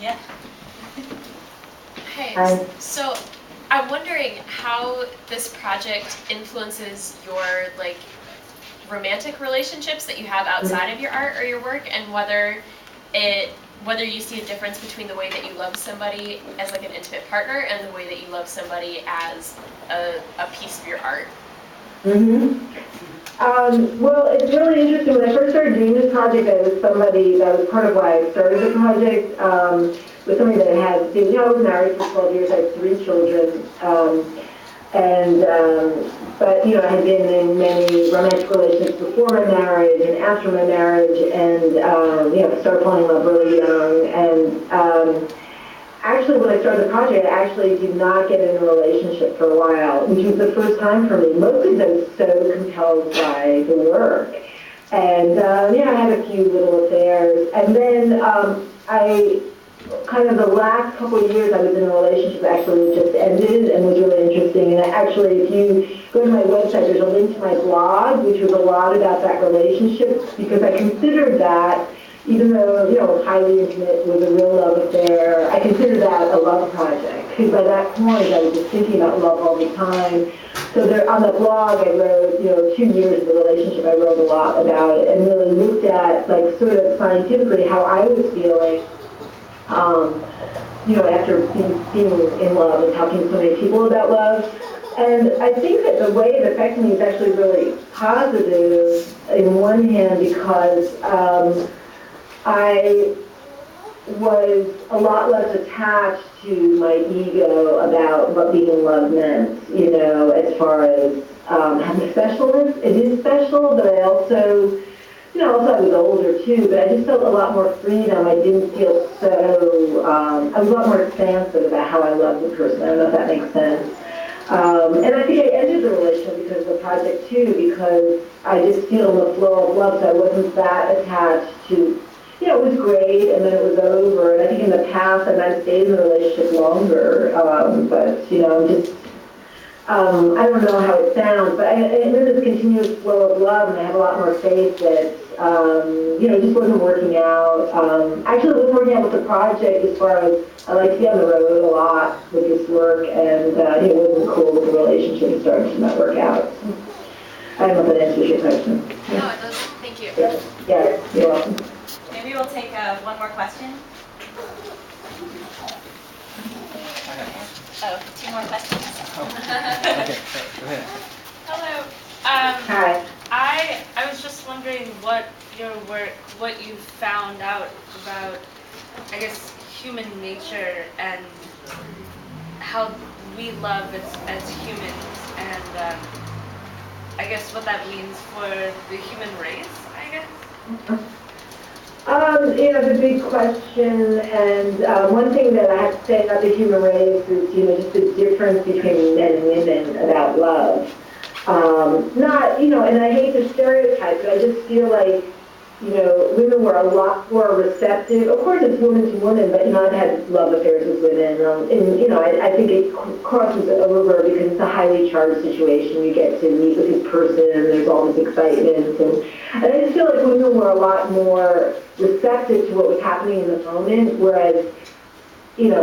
Yeah. Hey, Hi. so I'm wondering how this project influences your romantic relationships that you have outside of your art or your work, and whether you see a difference between the way that you love somebody as like an intimate partner and the way that you love somebody as a piece of your art. Well, it's really interesting. When I first started doing this project, I was somebody, that was part of why I started the project, with somebody that had, I was married for 12 years, I had 3 children, but, I had been in many romantic relationships before my marriage and after my marriage, and, started falling in love really young, and, actually, when I started the project, I actually did not get in a relationship for a while, which was the first time for me. Mostly I was so compelled by the work. And, I had a few little affairs. And then the last couple of years I was in a relationship that actually just ended and was really interesting. And actually, if you go to my website, there's a link to my blog, which was a lot about that relationship, because I considered that, even though, it was highly intimate, was a real love affair, I consider that a love project. Because by that point, I was just thinking about love all the time. So there, on the blog, I wrote, 2 years of the relationship, I wrote a lot about it and really looked at, sort of scientifically how I was feeling, after being in love and talking to so many people about love. And I think that the way it affected me is actually really positive, in one hand, because I was a lot less attached to my ego about what being in love meant, as far as having specialness. It is special, but I also, also I was older too, but I just felt a lot more freedom. I didn't feel so, I was a lot more expansive about how I loved the person. I don't know if that makes sense. And I think I ended the relationship because of the project too, because I just feel in the flow of love, so I wasn't that attached to, it was great, and then it was over. And I think in the past I might have stayed in the relationship longer, but, just, I don't know how it sounds, but I'm in this continuous flow of love, and I have a lot more faith that, it just wasn't working out. Actually, it wasn't working out with the project as far as I like to be on the road a lot with this work, and it wasn't cool with the relationship. It started to not work out. I don't know if that answers your question. No, it does. Thank you. Yeah, you're welcome. Maybe we'll take one more question. Oh, 2 more questions. Okay, go ahead. Hello. Hi. I was just wondering what your work, what you found out about, I guess, human nature and how we love as humans, and I guess what that means for the human race, I guess. It's a big question, and one thing that I have to say about the human race is, just the difference between men and women about love. Not, and I hate to stereotype, but I just feel like, women were a lot more receptive. Of course, it's woman to woman, but, I've had love affairs with women, and, I think it crosses over because it's a highly charged situation. You get to meet with this person, and there's all this excitement, and I just feel like women were a lot more receptive to what was happening in the moment, whereas, and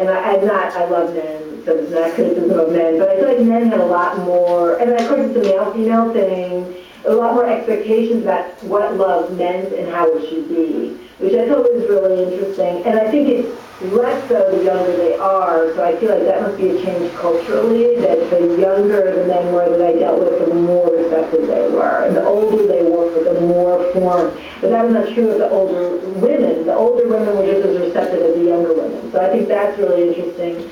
I love men, so it's not criticism of men, but I feel like men had a lot more, and of course it's a male-female thing, a lot more expectations about what love meant and how it should be, which I thought was really interesting. And I think it's less so the younger they are, so I feel like that must be a change culturally, that the younger the men were that I dealt with, the more receptive they were. And the older they were, the more formed. But that was not true of the older women. The older women were just as receptive as the younger women. So I think that's really interesting.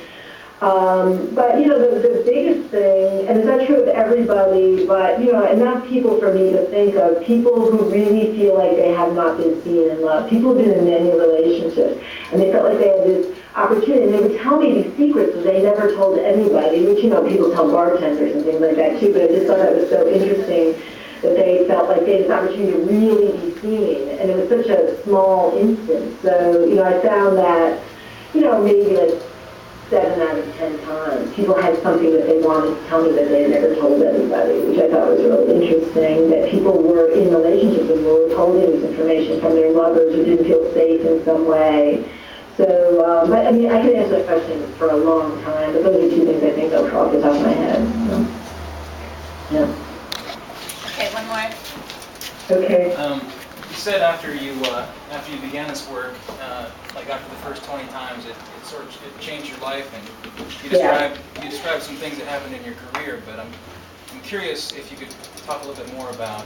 But, the biggest thing, and it's not true of everybody, but, enough people for me to think of, people who really feel like they have not been seen in love. People who've been in many relationships, and they felt like they had this opportunity, and they would tell me these secrets that they never told anybody, which, people tell bartenders and things like that too, but I just thought that was so interesting that they felt like they had this opportunity to really be seen, and it was such a small instance. So, I found that, maybe like 7 out of 10 times, people had something that they wanted to tell me that they had never told anybody, which I thought was really interesting, that people were in relationships and were withholding this information from their lovers who didn't feel safe in some way. So, but I mean, I could answer that question for a long time, but those are two things I think of off the top of my head. So, yeah. Okay, one more. Okay. You said after you began this work, like after the first 20 times, it changed your life, and you described some things that happened in your career. But I'm curious if you could talk a little bit more about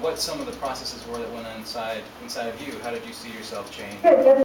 what some of the processes were that went on inside of you. How did you see yourself change? Yeah,